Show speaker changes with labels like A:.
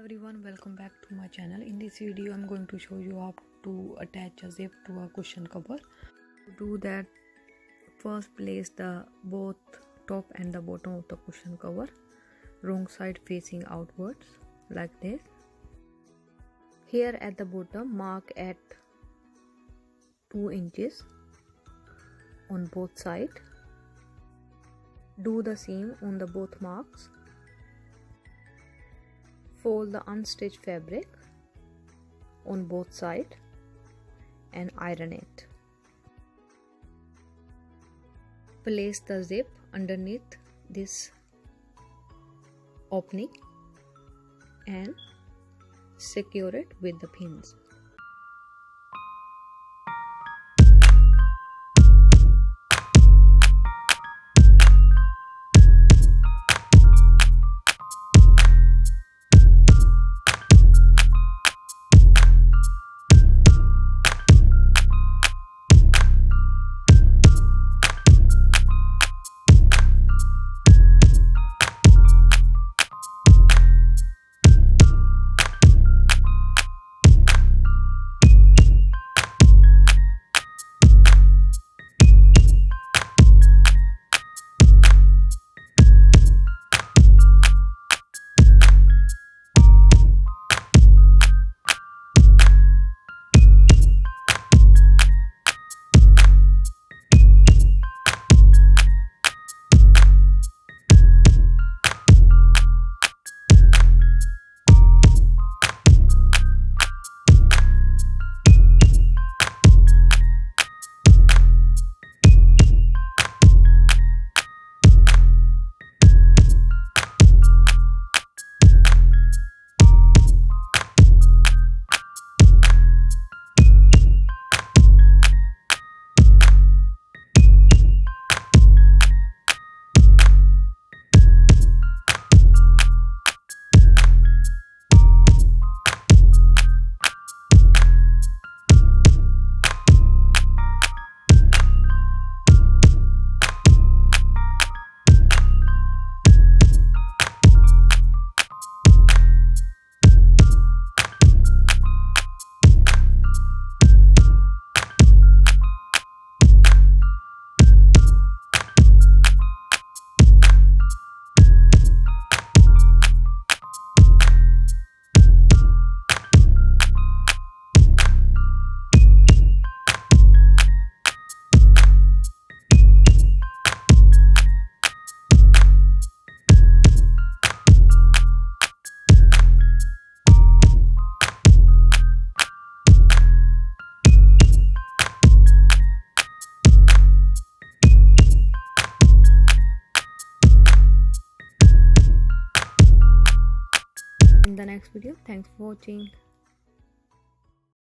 A: everyone, welcome back to my channel. In this video I'm going to show you how to attach a zip to a cushion cover. To do that, first place the both top and the bottom of the cushion cover wrong side facing outwards like this. Here at the bottom, mark at 2 inches on both sides. Do the same on the both marks. Fold the unstitched fabric on both sides and iron it. Place the zip underneath this opening and secure it with the pins. In the next video, thanks for watching.